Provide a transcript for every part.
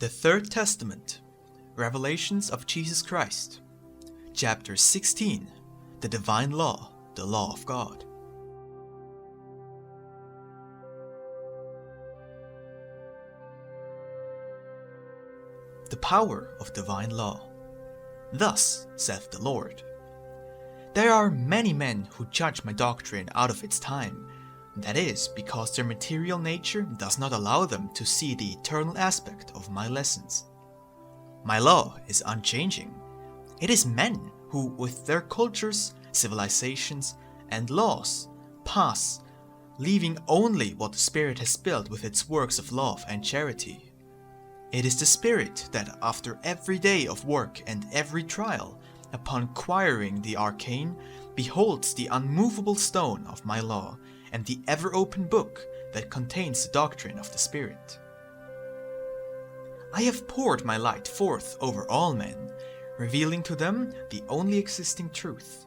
The Third Testament, Revelations of Jesus Christ, Chapter 16, The Divine Law, the Law of God. The power of divine law. Thus saith the Lord, there are many men who judge my doctrine out of its time. That is, because their material nature does not allow them to see the eternal aspect of my lessons. My law is unchanging. It is men who, with their cultures, civilizations, and laws, pass, leaving only what the Spirit has built with its works of love and charity. It is the Spirit that, after every day of work and every trial, upon acquiring the Arcane, beholds the unmovable stone of my law and the ever-open book that contains the doctrine of the Spirit. I have poured my light forth over all men, revealing to them the only existing truth.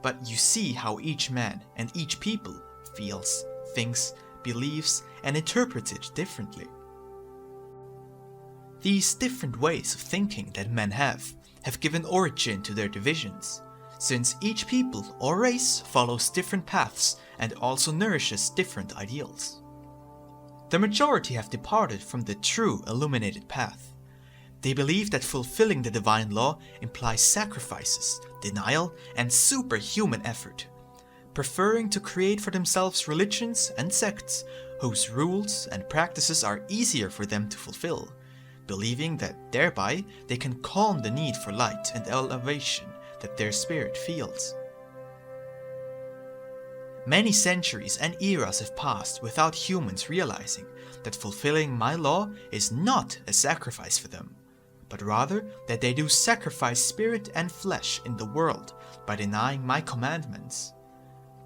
But you see how each man and each people feels, thinks, believes, and interprets it differently. These different ways of thinking that men have given origin to their divisions, since each people or race follows different paths and also nourishes different ideals. The majority have departed from the true illuminated path. They believe that fulfilling the divine law implies sacrifices, denial, and superhuman effort, preferring to create for themselves religions and sects whose rules and practices are easier for them to fulfill, believing that thereby they can calm the need for light and elevation that their spirit feels. Many centuries and eras have passed without humans realizing that fulfilling my law is not a sacrifice for them, but rather that they do sacrifice spirit and flesh in the world by denying my commandments.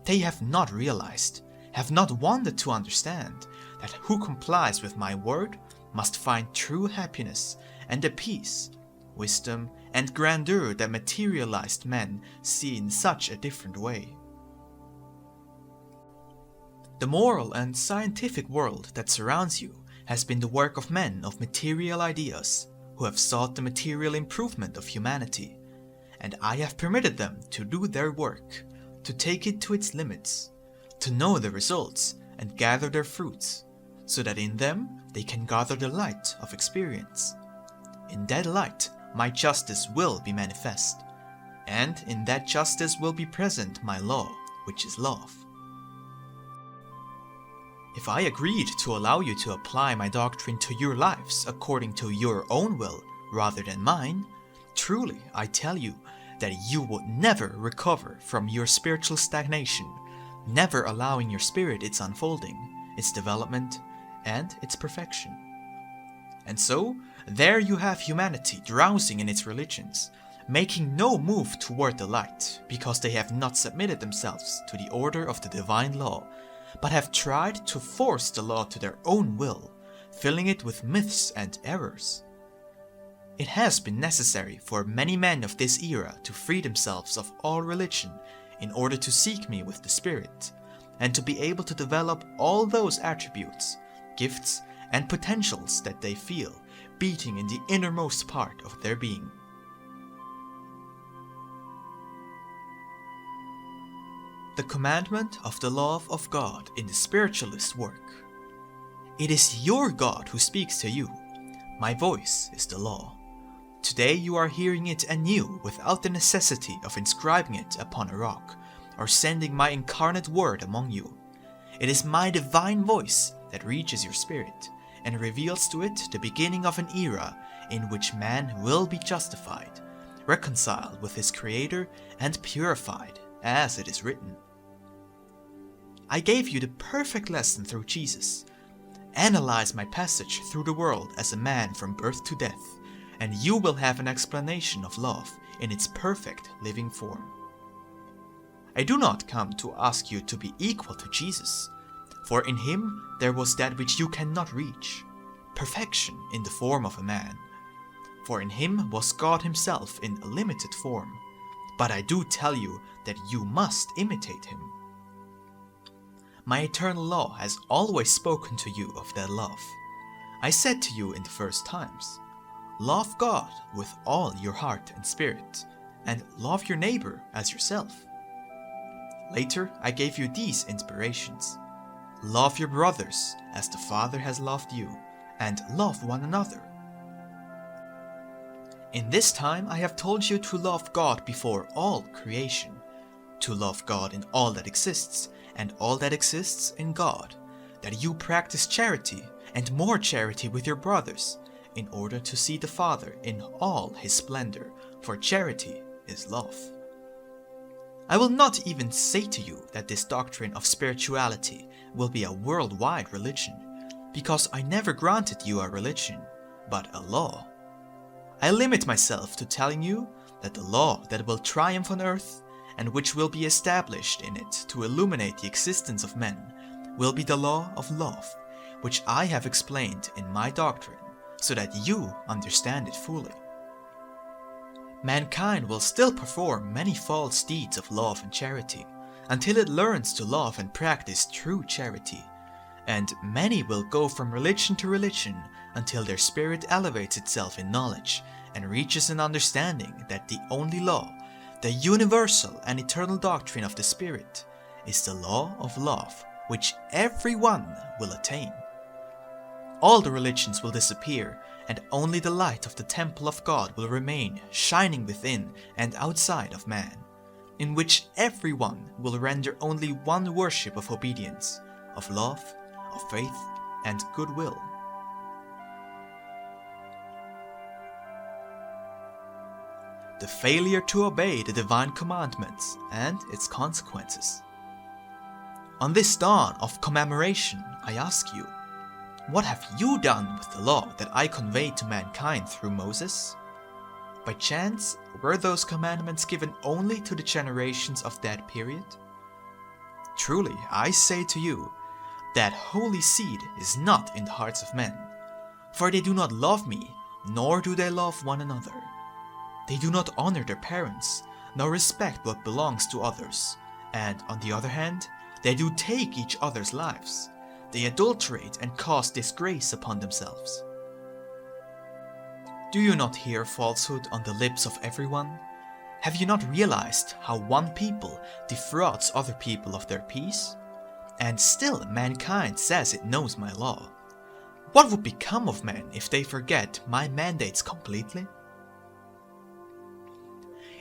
They have not realized, have not wanted to understand, that who complies with my word must find true happiness and a peace, wisdom, and grandeur that materialized men see in such a different way. The moral and scientific world that surrounds you has been the work of men of material ideas who have sought the material improvement of humanity, and I have permitted them to do their work, to take it to its limits, to know the results and gather their fruits, so that in them they can gather the light of experience. In that light, my justice will be manifest, and in that justice will be present my law, which is love. If I agreed to allow you to apply my doctrine to your lives according to your own will rather than mine, truly I tell you that you would never recover from your spiritual stagnation, never allowing your spirit its unfolding, its development, and its perfection. And so, there you have humanity drowsing in its religions, making no move toward the light, because they have not submitted themselves to the order of the divine law, but have tried to force the law to their own will, filling it with myths and errors. It has been necessary for many men of this era to free themselves of all religion in order to seek me with the Spirit, and to be able to develop all those attributes, gifts, and potentials that they feel beating in the innermost part of their being. The commandment of the love of God in the spiritualist work. It is your God who speaks to you. My voice is the law. Today you are hearing it anew without the necessity of inscribing it upon a rock or sending my incarnate word among you. It is my divine voice that reaches your spirit and reveals to it the beginning of an era in which man will be justified, reconciled with his Creator, and purified, as it is written. I gave you the perfect lesson through Jesus. Analyze my passage through the world as a man from birth to death, and you will have an explanation of love in its perfect living form. I do not come to ask you to be equal to Jesus, for in him there was that which you cannot reach, perfection in the form of a man. For in him was God himself in a limited form, but I do tell you that you must imitate him. My eternal law has always spoken to you of that love. I said to you in the first times, love God with all your heart and spirit, and love your neighbor as yourself. Later I gave you these inspirations. Love your brothers as the Father has loved you, and love one another. In this time I have told you to love God before all creation, to love God in all that exists, and all that exists in God, that you practice charity, and more charity with your brothers, in order to see the Father in all his splendor, for charity is love. I will not even say to you that this doctrine of spirituality will be a worldwide religion, because I never granted you a religion, but a law. I limit myself to telling you that the law that will triumph on earth, and which will be established in it to illuminate the existence of men, will be the law of love, which I have explained in my doctrine, so that you understand it fully. Mankind will still perform many false deeds of love and charity, until it learns to love and practice true charity, and many will go from religion to religion until their spirit elevates itself in knowledge and reaches an understanding that the only law, the universal and eternal doctrine of the Spirit, is the law of love, which everyone will attain. All the religions will disappear, and only the light of the temple of God will remain, shining within and outside of man, in which everyone will render only one worship of obedience, of love, of faith, and goodwill. The failure to obey the divine commandments and its consequences. On this dawn of commemoration, I ask you, what have you done with the law that I conveyed to mankind through Moses? By chance, were those commandments given only to the generations of that period? Truly, I say to you, that holy seed is not in the hearts of men, for they do not love me, nor do they love one another. They do not honor their parents, nor respect what belongs to others, and on the other hand, they do take each other's lives. They adulterate and cause disgrace upon themselves. Do you not hear falsehood on the lips of everyone? Have you not realized how one people defrauds other people of their peace? And still mankind says it knows my law. What would become of men if they forget my mandates completely?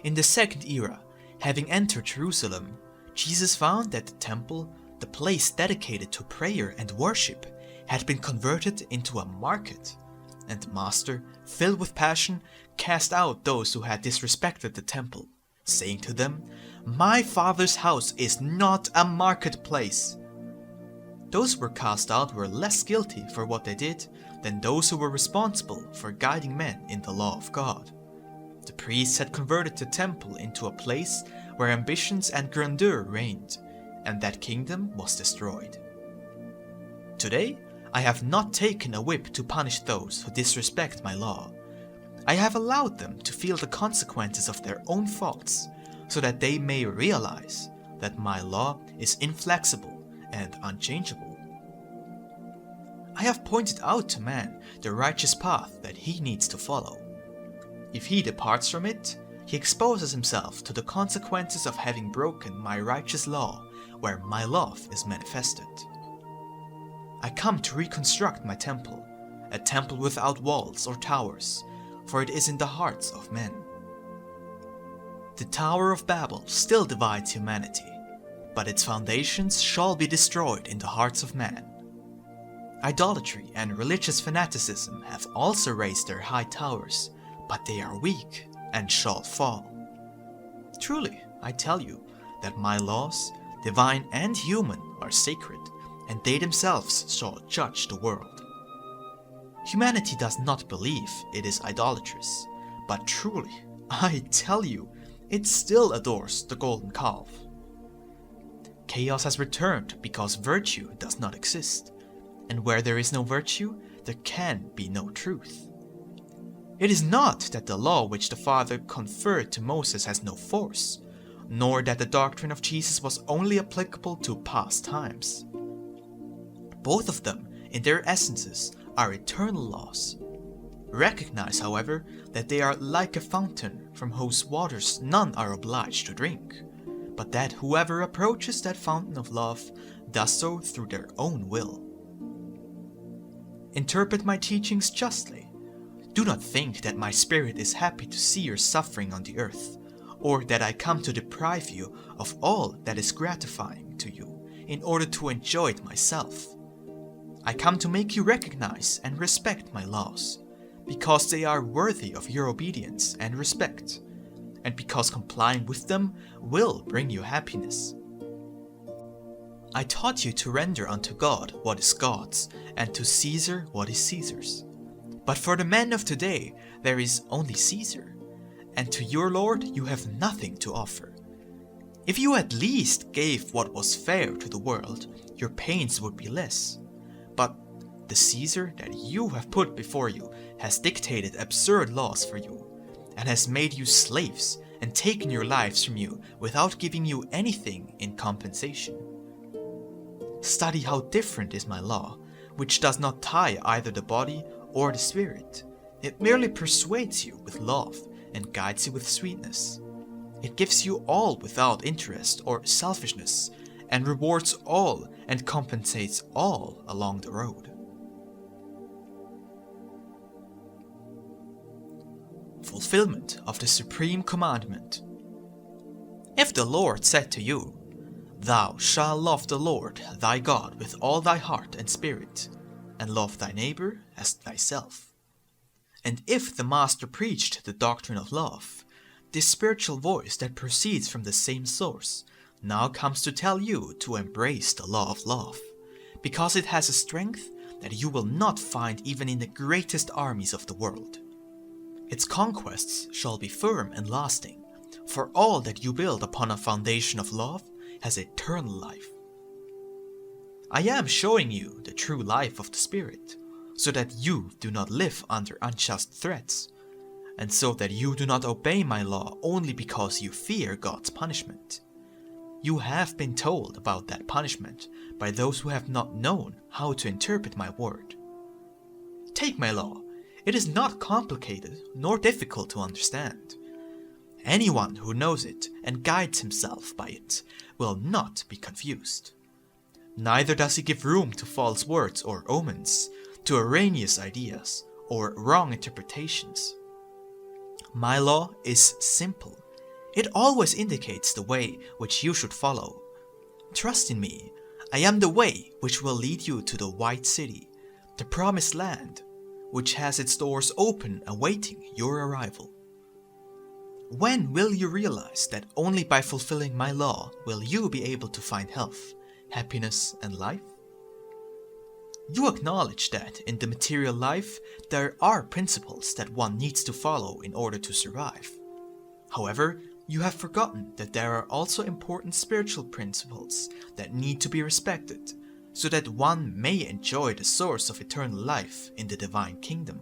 In the second era, having entered Jerusalem, Jesus found that the temple, the place dedicated to prayer and worship, had been converted into a market, and the master, filled with passion, cast out those who had disrespected the temple, saying to them, "My Father's house is not a marketplace." Those who were cast out were less guilty for what they did than those who were responsible for guiding men in the law of God. The priests had converted the temple into a place where ambitions and grandeur reigned, and that kingdom was destroyed. Today, I have not taken a whip to punish those who disrespect my law. I have allowed them to feel the consequences of their own faults, so that they may realize that my law is inflexible and unchangeable. I have pointed out to man the righteous path that he needs to follow. If he departs from it, he exposes himself to the consequences of having broken my righteous law, where my love is manifested. I come to reconstruct my temple, a temple without walls or towers, for it is in the hearts of men. The Tower of Babel still divides humanity, but its foundations shall be destroyed in the hearts of man. Idolatry and religious fanaticism have also raised their high towers, but they are weak and shall fall. Truly, I tell you that my laws, divine and human, are sacred, and they themselves shall judge the world. Humanity does not believe it is idolatrous, but truly, I tell you, it still adores the golden calf. Chaos has returned because virtue does not exist, and where there is no virtue, there can be no truth. It is not that the law which the Father conferred to Moses has no force, nor that the doctrine of Jesus was only applicable to past times. Both of them, in their essences, are eternal laws. Recognize, however, that they are like a fountain from whose waters none are obliged to drink, but that whoever approaches that fountain of love does so through their own will. Interpret my teachings justly. Do not think that my spirit is happy to see your suffering on the earth, or that I come to deprive you of all that is gratifying to you in order to enjoy it myself. I come to make you recognize and respect my laws, because they are worthy of your obedience and respect, and because complying with them will bring you happiness. I taught you to render unto God what is God's, and to Caesar what is Caesar's. But for the men of today there is only Caesar, and to your Lord you have nothing to offer. If you at least gave what was fair to the world, your pains would be less. But the Caesar that you have put before you has dictated absurd laws for you, and has made you slaves and taken your lives from you without giving you anything in compensation. Study how different is my law, which does not tie either the body or the spirit. It merely persuades you with love and guides you with sweetness. It gives you all without interest or selfishness, and rewards all and compensates all along the road. Fulfillment of the Supreme Commandment. If the Lord said to you, "Thou shalt love the Lord thy God with all thy heart and spirit, and love thy neighbor as thyself," and if the Master preached the doctrine of love, this spiritual voice that proceeds from the same source now comes to tell you to embrace the law of love, because it has a strength that you will not find even in the greatest armies of the world. Its conquests shall be firm and lasting, for all that you build upon a foundation of love has eternal life. I am showing you the true life of the Spirit, so that you do not live under unjust threats, and so that you do not obey my law only because you fear God's punishment. You have been told about that punishment by those who have not known how to interpret my word. Take my law. It is not complicated nor difficult to understand. Anyone who knows it and guides himself by it will not be confused. Neither does he give room to false words or omens, to erroneous ideas or wrong interpretations. My law is simple. It always indicates the way which you should follow. Trust in me. I am the way which will lead you to the White City, the Promised Land, which has its doors open awaiting your arrival. When will you realize that only by fulfilling my law will you be able to find health, happiness, and life? You acknowledge that in the material life there are principles that one needs to follow in order to survive. However, you have forgotten that there are also important spiritual principles that need to be respected, so that one may enjoy the source of eternal life in the divine kingdom.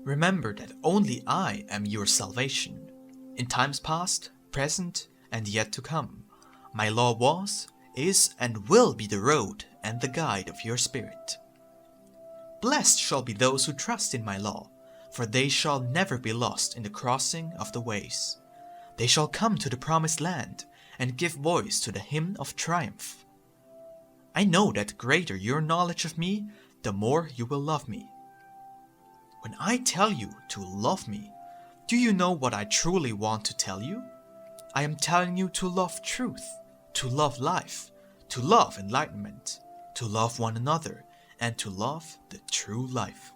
Remember that only I am your salvation. In times past, present, and yet to come, my law was, is, and will be the road and the guide of your spirit. Blessed shall be those who trust in my law, for they shall never be lost in the crossing of the ways. They shall come to the promised land and give voice to the hymn of triumph. I know that the greater your knowledge of me, the more you will love me. When I tell you to love me, do you know what I truly want to tell you? I am telling you to love truth, to love life, to love enlightenment, to love one another, and to love the true life.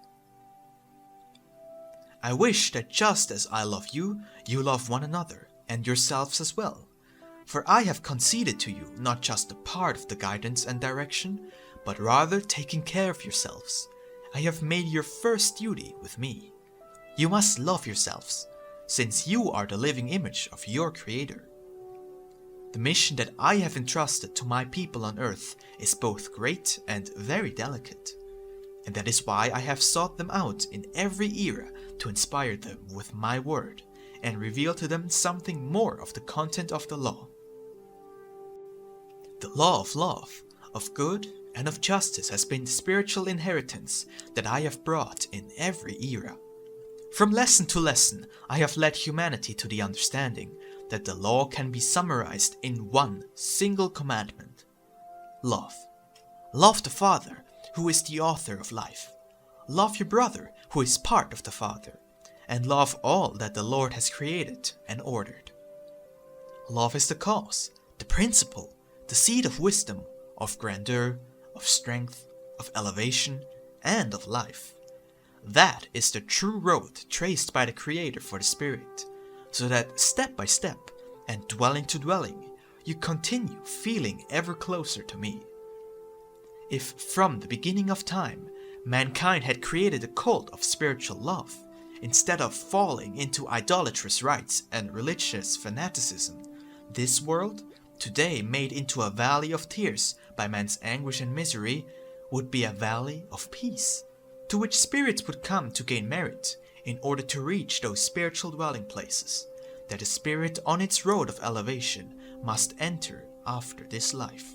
I wish that just as I love you, you love one another, and yourselves as well. For I have conceded to you not just a part of the guidance and direction, but rather taking care of yourselves. I have made your first duty with me. You must love yourselves, since you are the living image of your Creator. The mission that I have entrusted to my people on earth is both great and very delicate, and that is why I have sought them out in every era to inspire them with my word and reveal to them something more of the content of the law. The law of love, of good and of justice has been the spiritual inheritance that I have brought in every era. From lesson to lesson, I have led humanity to the understanding that the law can be summarized in one single commandment: love. Love the Father, who is the author of life. Love your brother, who is part of the Father. And love all that the Lord has created and ordered. Love is the cause, the principle, the seed of wisdom, of grandeur, of strength, of elevation, and of life. That is the true road traced by the Creator for the Spirit, so that step by step and dwelling to dwelling, you continue feeling ever closer to me. If from the beginning of time, mankind had created a cult of spiritual love, instead of falling into idolatrous rites and religious fanaticism, this world, today made into a valley of tears by man's anguish and misery, would be a valley of peace, to which spirits would come to gain merit in order to reach those spiritual dwelling places that a spirit on its road of elevation must enter after this life.